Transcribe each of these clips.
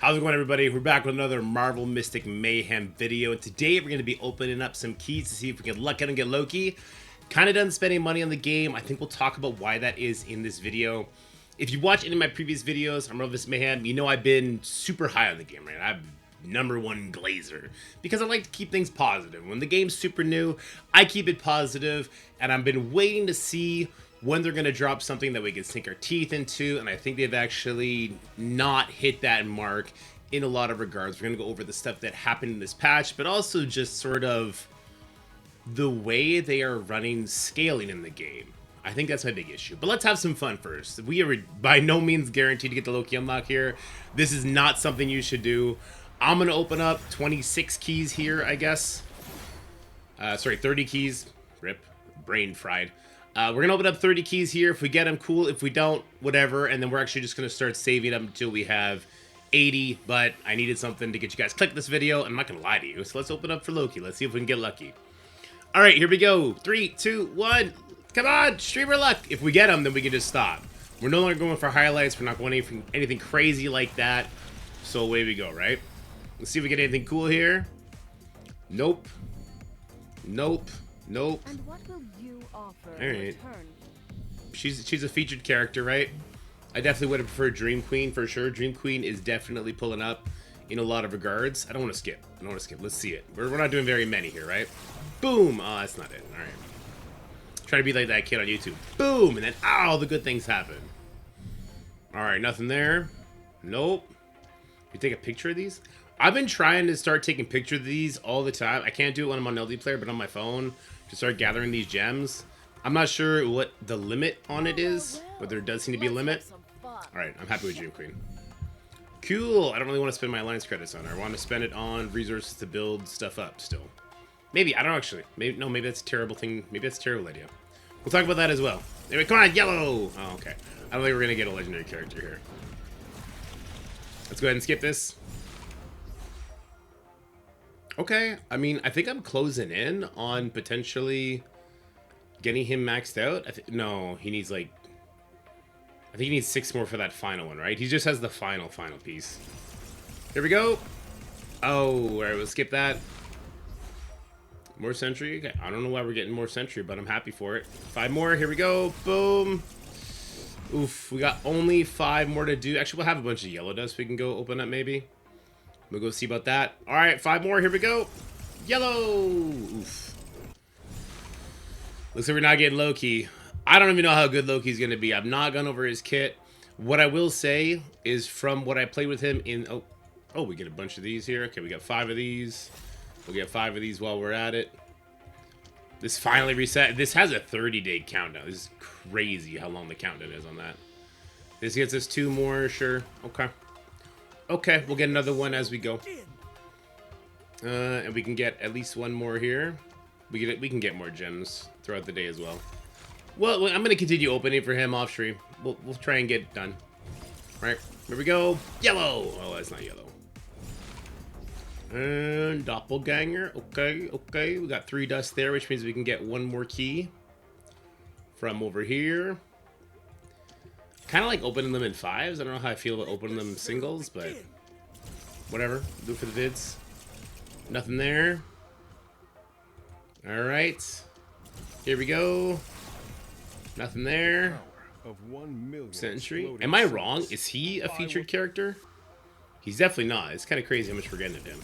How's it going, everybody? We're back with another Marvel Mystic Mayhem video, and today we're going to be opening up some keys to see if we can luck out and get Loki. Kind of done spending money on the game. I think we'll talk about why that is in this video. If you watch any of my previous videos on Marvel Mystic Mayhem, you know I've been super high on the game, right? I'm #1 glazer because I like to keep things positive. When the game's super new, I keep it positive, and I've been waiting to see when they're going to drop something that we can sink our teeth into, and I think they've actually not hit that mark in a lot of regards. We're going to go over the stuff that happened in this patch, but also just sort of the way they are running scaling in the game. I think that's my big issue. But let's have some fun first. We are by no means guaranteed to get the Loki unlock here. This is not something you should do. I'm going to open up 26 keys here, I guess. Sorry, 30 keys. Rip. Brain fried. We're going to open up 30 keys here. If we get them, cool. If we don't, whatever. And then we're actually just going to start saving them until we have 80. But I needed something to get you guys click this video. I'm not going to lie to you. So let's open up for Loki. Let's see if we can get lucky. All right, here we go. 3, 2, 1. Come on, streamer luck. If we get them, then we can just stop. We're no longer going for highlights. We're not going anything crazy like that. So away we go, right? Let's see if we get anything cool here. Nope. Nope. Nope. And what will you offer All right. in return? She's a featured character, right? I definitely would have preferred Dream Queen for sure. Dream Queen is definitely pulling up in a lot of regards. I don't want to skip. I don't want to skip. Let's see it. We're not doing very many here, right? Boom. Oh, that's not it. All right. Try to be like that kid on YouTube. Boom. And then, all the good things happen. All right. Nothing there. Nope. You take a picture of these? I've been trying to start taking pictures of these all the time. I can't do it when I'm on LD Player, but on my phone to start gathering these gems. I'm not sure what the limit on it is, but there does seem to be a limit. All right, I'm happy with Dream Queen. Cool. I don't really want to spend my alliance credits on her. I want to spend it on resources to build stuff up still. Maybe. I don't know, actually. Maybe that's a terrible thing. Maybe that's a terrible idea. We'll talk about that as well. Anyway, come on, yellow. Oh, okay. I don't think we're going to get a legendary character here. Let's go ahead and skip this. Okay, I mean, I think I'm closing in on potentially getting him maxed out. No, he needs like... I think he needs 6 more for that final one, right? He just has the final piece. Here we go. Oh, all right, we'll skip that. More sentry. Okay, I don't know why we're getting more sentry, but I'm happy for it. 5 more. Here we go. Boom. Oof, we got only 5 more to do. Actually, we'll have a bunch of yellow dust we can go open up maybe. We'll go see about that. All right, 5 more. Here we go. Yellow. Oof. Looks like we're not getting Loki. I don't even know how good Loki's going to be. I've not gone over his kit. What I will say is from what I played with him in... Oh, we get a bunch of these here. Okay, we got 5 of these. We'll get 5 of these while we're at it. This finally reset. This has a 30-day countdown. This is crazy how long the countdown is on that. This gets us 2 more. Sure. Okay. Okay, we'll get another one as we go. And we can get at least 1 more here. We can get more gems throughout the day as well. Well, I'm going to continue opening for him off stream. We'll try and get it done. All right, here we go. Yellow. Oh, that's not yellow. And doppelganger. Okay, okay. We got 3 dust there, which means we can get 1 more key from over here. Kind of like opening them in 5s. I don't know how I feel about opening them in singles, but whatever. Do it for the vids. Nothing there. All right. Here we go. Nothing there. Sentry. Am I wrong? Is he a featured character? He's definitely not. It's kind of crazy how much we're getting of him.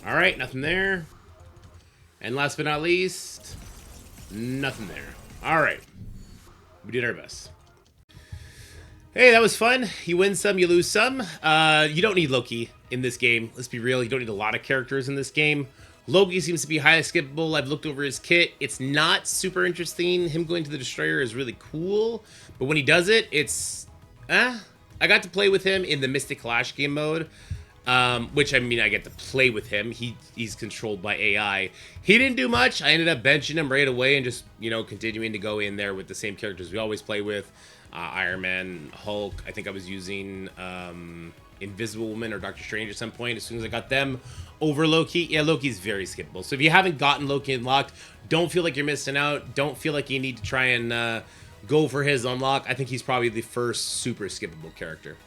All right. Nothing there. And last but not least, nothing there. All right. We did our best. Hey, that was fun. You win some, you lose some. You don't need Loki in this game. Let's be real. You don't need a lot of characters in this game. Loki seems to be highly skippable. I've looked over his kit. It's not super interesting. Him going to the Destroyer is really cool. But when he does it, it's... I got to play with him in the Mystic Clash game mode. Which, I mean, I get to play with him. He's controlled by AI. He didn't do much. I ended up benching him right away and just, you know, continuing to go in there with the same characters we always play with. Iron Man, Hulk. I think I was using Invisible Woman or Doctor Strange at some point. As soon as I got them over Loki. Yeah, Loki's very skippable. So if you haven't gotten Loki unlocked, don't feel like you're missing out. Don't feel like you need to try and go for his unlock. I think he's probably the first super skippable character.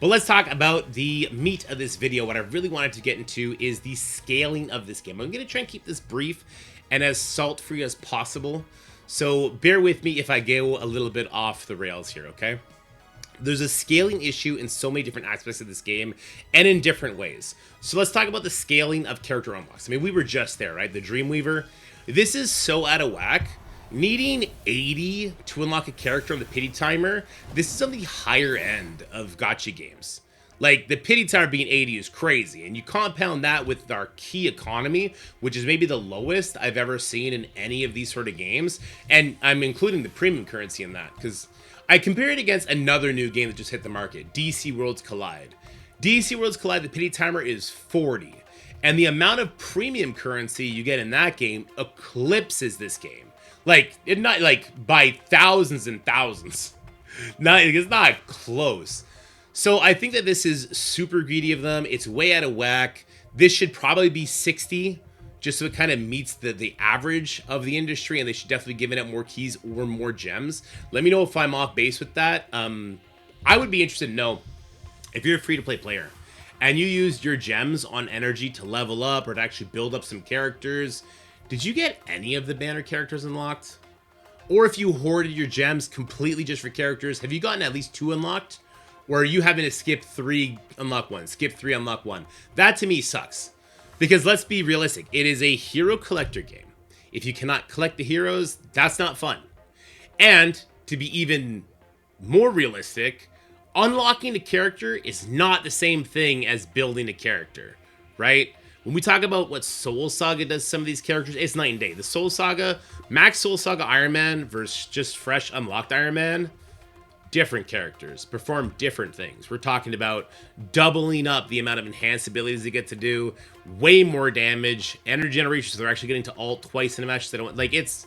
But let's talk about the meat of this video. What I really wanted to get into is the scaling of this game. I'm going to try and keep this brief and as salt-free as possible. So bear with me if I go a little bit off the rails here, okay? There's a scaling issue in so many different aspects of this game and in different ways. So let's talk about the scaling of character unlocks. I mean, we were just there, right? The Dreamweaver. This is so out of whack. Needing 80 to unlock a character on the pity timer, this is on the higher end of gacha games. Like, the pity timer being 80 is crazy, and you compound that with our key economy, which is maybe the lowest I've ever seen in any of these sort of games, and I'm including the premium currency in that, because I compare it against another new game that just hit the market, DC Worlds Collide. DC Worlds Collide, the pity timer is 40, and the amount of premium currency you get in that game eclipses this game. Like, not like by thousands and thousands. It's not close. So I think that this is super greedy of them. It's way out of whack. This should probably be 60, just so it kind of meets the average of the industry, and they should definitely be giving out more keys or more gems. Let me know if I'm off base with that. I would be interested to know if you're a free-to-play player and you used your gems on energy to level up or to actually build up some characters. Did you get any of the banner characters unlocked? Or if you hoarded your gems completely just for characters, have you gotten at least 2 unlocked? Or are you having to skip 3, unlock 1, skip 3, unlock 1? That to me sucks. Because let's be realistic, it is a hero collector game. If you cannot collect the heroes, that's not fun. And to be even more realistic, unlocking a character is not the same thing as building a character, right? When we talk about what Soul Saga does to some of these characters, it's night and day. The Soul Saga, Max Soul Saga Iron Man versus just fresh unlocked Iron Man, different characters, perform different things. We're talking about doubling up the amount of enhanced abilities they get to do, way more damage, energy generation, so they're actually getting to ult twice in a match. So they don't, like, it's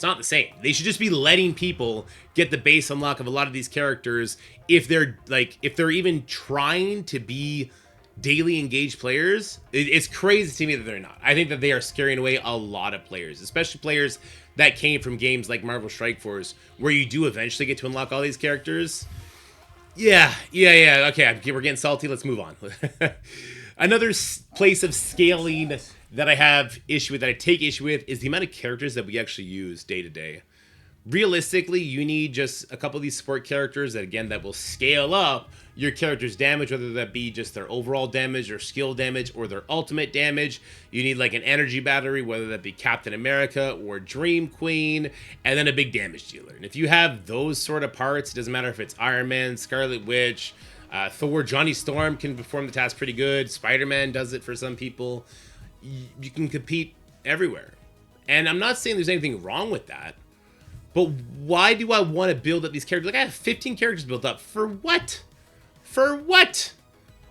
not the same. They should just be letting people get the base unlock of a lot of these characters if they're even trying to be daily engaged players. It's crazy to me that they're not. I think that they are scaring away a lot of players, especially players that came from games like Marvel Strike Force, where you do eventually get to unlock all these characters. Yeah. Okay, we're getting salty. Let's move on. Another place of scaling that I have issue with, that I take issue with, is the amount of characters that we actually use day to day. Realistically, you need just a couple of these support characters that will scale up your character's damage, whether that be just their overall damage or skill damage or their ultimate damage. You need like an energy battery, whether that be Captain America or Dream Queen, and then a big damage dealer. And if you have those sort of parts, it doesn't matter if it's Iron Man, Scarlet Witch, Thor, Johnny Storm can perform the task pretty good. Spider-Man does it for some people. You can compete everywhere. And I'm not saying there's anything wrong with that. But why do I want to build up these characters? Like, I have 15 characters built up. For what? For what?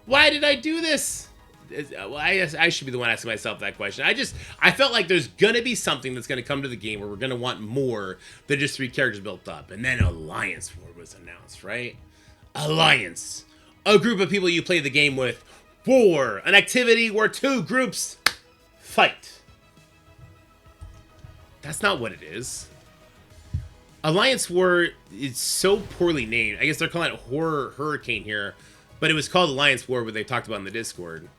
Why did I do this? Well, I should be the one asking myself that question. I felt like there's going to be something that's going to come to the game where we're going to want more than just 3 characters built up. And then Alliance War was announced, right? Alliance. A group of people you play the game with. War. An activity where 2 groups fight. That's not what it is. Alliance War is so poorly named. I guess they're calling it Horror Hurricane here, but it was called Alliance War, what they talked about in the Discord.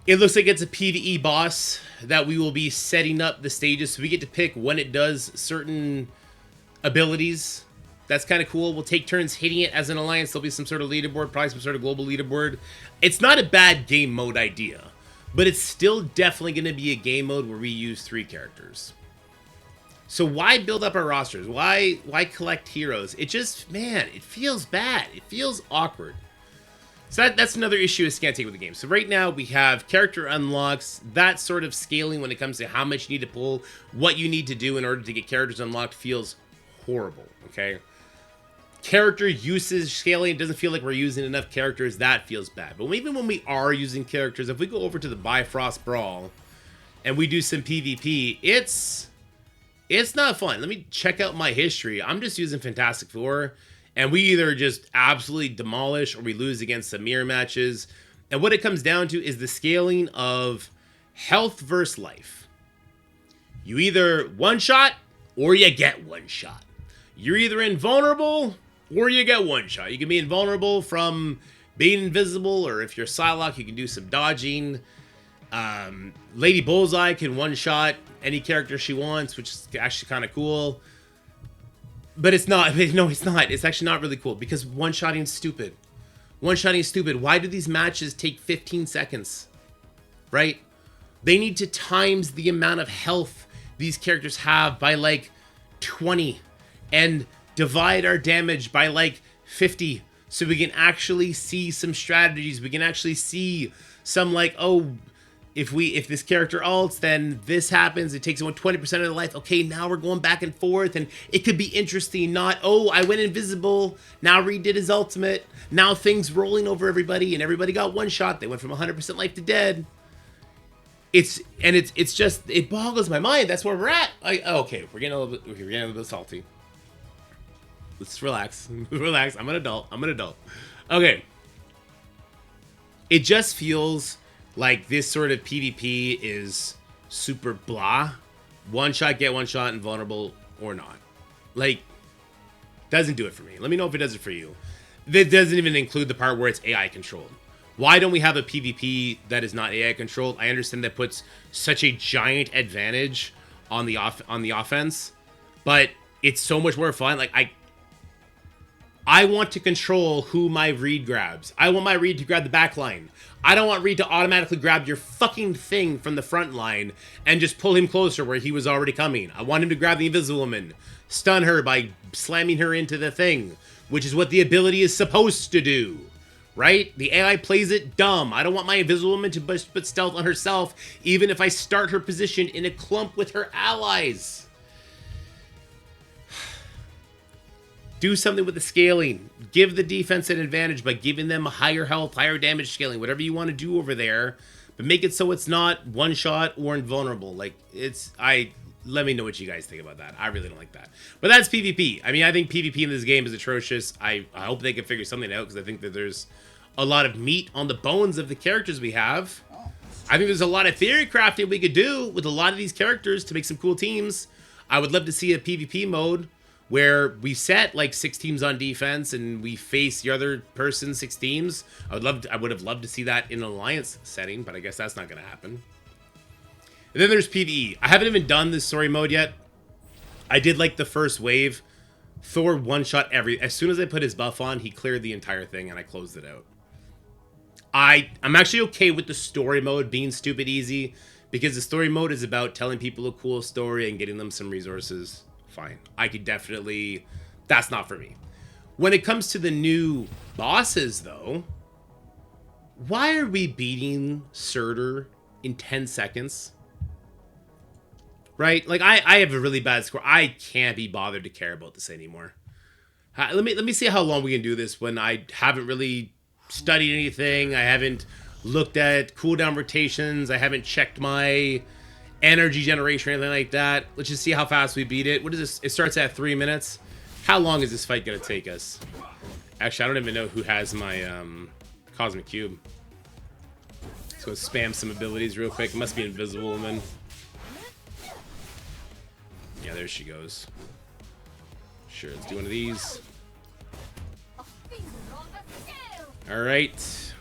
It looks like it's a PvE boss that we will be setting up the stages, so we get to pick when it does certain abilities. That's kind of cool. We'll take turns hitting it as an alliance. There'll be some sort of leaderboard, probably some sort of global leaderboard. It's not a bad game mode idea, but it's still definitely going to be a game mode where we use 3 characters. So why build up our rosters? Why collect heroes? It just, man, it feels bad. It feels awkward. So that's another issue I can't take with the game. So right now we have character unlocks, that sort of scaling when it comes to how much you need to pull, what you need to do in order to get characters unlocked feels horrible, okay? Character usage scaling, it doesn't feel like we're using enough characters. That feels bad. But even when we are using characters, if we go over to the Bifrost Brawl and we do some PvP, it's not fun. Let me check out my history. I'm just using Fantastic Four, and we either just absolutely demolish or we lose against some mirror matches. And what it comes down to is the scaling of health versus life. You either one-shot or you get one-shot. You're either invulnerable Or you get one shot. You can be invulnerable from being invisible, or if you're Psylocke, you can do some dodging. Lady Bullseye can one shot any character she wants, which is actually kind of cool. But it's not. No, it's not. It's actually not really cool because one-shotting is stupid. One-shotting is stupid. Why do these matches take 15 seconds? Right? They need to times the amount of health these characters have by like 20 and divide our damage by like 50 so we can actually see some strategies. We can actually see some like, oh, if this character ults, then this happens. It takes away 20% of their life. Okay, now we're going back and forth, and it could be interesting. Not, oh, I went invisible. Now Reed did his ultimate. Now things rolling over everybody, and everybody got one shot. They went from 100% life to dead. It's just, it boggles my mind. That's where we're at. Okay, we're getting a little bit salty. Let's relax. Relax. I'm an adult. Okay. It just feels like this sort of PvP is super blah. One shot, get one shot, invulnerable or not. Like, doesn't do it for me. Let me know if it does it for you. That doesn't even include the part where it's AI controlled. Why don't we have a PvP that is not AI controlled? I understand that puts such a giant advantage on the offense, but it's so much more fun. Like, I want to control who my Reed grabs. I want my Reed to grab the back line. I don't want Reed to automatically grab your fucking thing from the front line and just pull him closer where he was already coming. I want him to grab the Invisible Woman, stun her by slamming her into the thing, which is what the ability is supposed to do, right? The AI plays it dumb. I don't want my Invisible Woman to put stealth on herself, even if I start her position in a clump with her allies. Do something with the scaling. Give the defense an advantage by giving them higher health, higher damage scaling, whatever you want to do over there. But make it so it's not one shot or invulnerable. Like, let me know what you guys think about that. I really don't like that. But that's PvP. I mean, I think PvP in this game is atrocious. I hope they can figure something out because I think that there's a lot of meat on the bones of the characters we have. I think there's a lot of theory crafting we could do with a lot of these characters to make some cool teams. I would love to see a PvP mode where we set like 6 teams on defense and we face the other person 6 teams. I would have loved to see that in an alliance setting, but I guess that's not going to happen. And then there's PvE. I haven't even done this story mode yet. I did like the first wave. Thor one-shot as soon as I put his buff on, he cleared the entire thing and I closed it out. I'm actually okay with the story mode being stupid easy because the story mode is about telling people a cool story and getting them some resources. Fine. I could definitely... That's not for me. When it comes to the new bosses, though, why are we beating Surtur in 10 seconds? Right? Like, I have a really bad score. I can't be bothered to care about this anymore. Let me see how long we can do this when I haven't really studied anything. I haven't looked at cooldown rotations. I haven't checked my energy generation or anything like that. Let's just see how fast we beat it. What is this? It starts at 3 minutes. How long is this fight gonna take us? Actually, I don't even know who has my Cosmic Cube. Let's go spam some abilities real quick. It must be Invisible Woman. Yeah, there she goes. Sure, let's do one of these. Alright.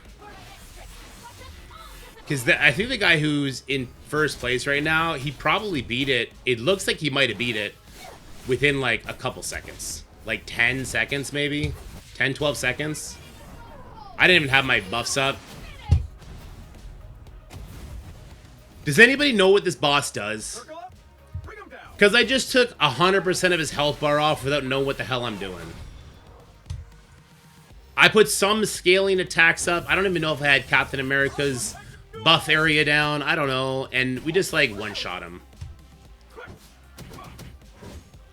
Because I think the guy who's in first place right now, he probably beat it. It looks like he might have beat it within like a couple seconds. Like 10 seconds maybe? 10, 12 seconds? I didn't even have my buffs up. Does anybody know what this boss does? Because I just took 100% of his health bar off without knowing what the hell I'm doing. I put some scaling attacks up. I don't even know if I had Captain America's buff area down. I don't know. And we just like one-shot him.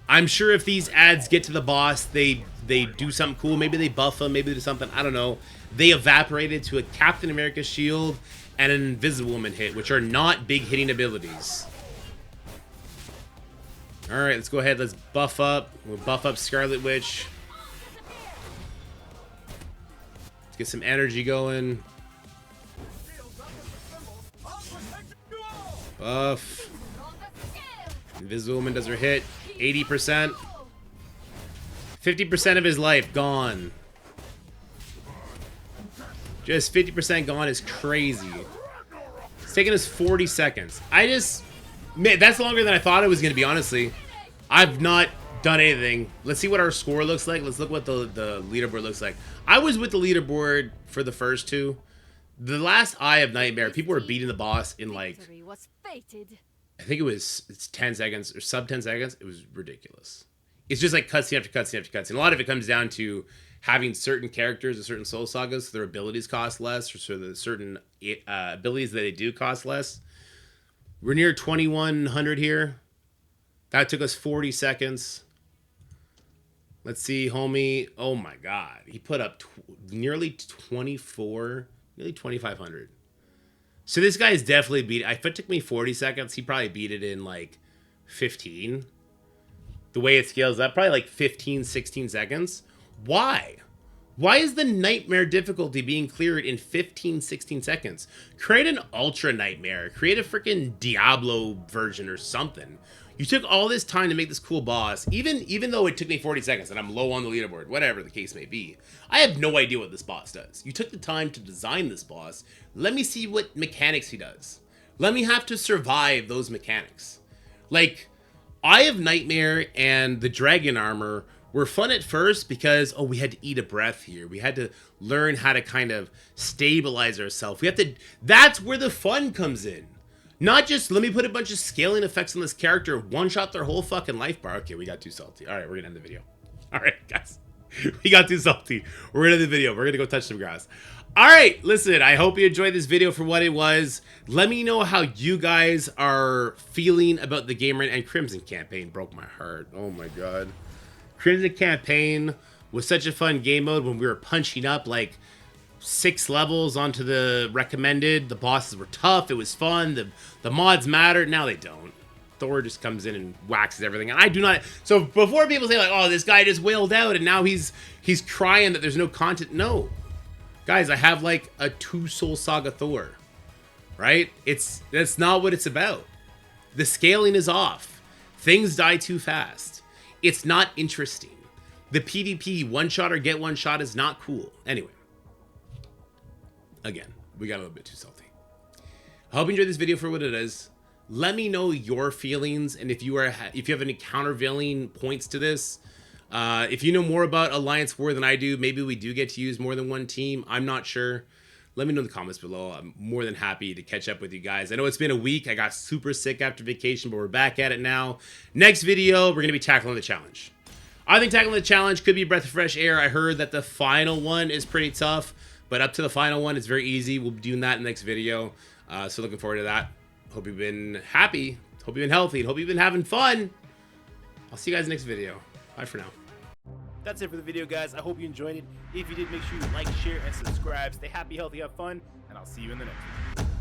I'm sure if these ads get to the boss, they do something cool. Maybe they buff him. Maybe they do something. I don't know. They evaporated to a Captain America shield and an Invisible Woman hit, which are not big hitting abilities. Alright, let's go ahead. Let's buff up. We'll buff up Scarlet Witch. Let's get some energy going. Buff. Invisible Woman does her hit. 80%. 50% of his life gone. Just 50% gone is crazy. It's taking us 40 seconds. Man, that's longer than I thought it was going to be, honestly. I've not done anything. Let's see what our score looks like. Let's look what the leaderboard looks like. I was with the leaderboard for the first two. The last Eye of Nightmare, people were beating the boss in like, I think it's 10 seconds or sub 10 seconds. It was ridiculous. It's just like cutscene after cutscene after cutscene. A lot of it comes down to having certain characters or certain soul sagas, so their abilities cost less, or so the certain abilities that they do cost less. We're near 2100 here. That took us 40 seconds. Let's see, homie. Oh my God. He put up nearly 2500. So this guy is definitely beat. If it took me 40 seconds, he probably beat it in like 15. The way it scales up, probably like 15, 16 seconds. Why? Why is the nightmare difficulty being cleared in 15, 16 seconds? Create an ultra nightmare. Create a freaking Diablo version or something. You took all this time to make this cool boss, even though it took me 40 seconds and I'm low on the leaderboard, whatever the case may be. I have no idea what this boss does. You took the time to design this boss. Let me see what mechanics he does. Let me have to survive those mechanics. Like, Eye of Nightmare and the Dragon Armor were fun at first because, we had to eat a breath here. We had to learn how to kind of stabilize ourselves. That's where the fun comes in. Not just, let me put a bunch of scaling effects on this character, one-shot their whole fucking life bar. Okay, we got too salty. All right, we're gonna end the video. All right, guys. We got too salty. We're gonna end the video. We're gonna go touch some grass. All right, listen, I hope you enjoyed this video for what it was. Let me know how you guys are feeling about the Gamer and Crimson campaign. Broke my heart. Oh my God. Crimson campaign was such a fun game mode when we were punching up like 6 levels onto the recommended. The bosses were tough. It was fun. The mods mattered. Now they don't. Thor just comes in and waxes everything. And I do not. So before people say like, oh, this guy just wailed out and now he's crying that there's no content. No. Guys, I have like a 2 Soul Saga Thor. Right? That's not what it's about. The scaling is off. Things die too fast. It's not interesting. The PvP one-shot or get one-shot is not cool. Anyway. Again, we got a little bit too salty. I hope you enjoyed this video for what it is. Let me know your feelings and if you have any countervailing points to this. If you know more about Alliance War than I do, maybe we do get to use more than one team. I'm not sure. Let me know in the comments below. I'm more than happy to catch up with you guys. I know it's been a week. I got super sick after vacation, but we're back at it now. Next video, we're going to be tackling the challenge. I think tackling the challenge could be a breath of fresh air. I heard that the final one is pretty tough. But up to the final one, it's very easy. We'll be doing that in the next video. So looking forward to that. Hope you've been happy. Hope you've been healthy. Hope you've been having fun. I'll see you guys next video. Bye for now. That's it for the video, guys. I hope you enjoyed it. If you did, make sure you like, share, and subscribe. Stay happy, healthy, have fun, and I'll see you in the next one.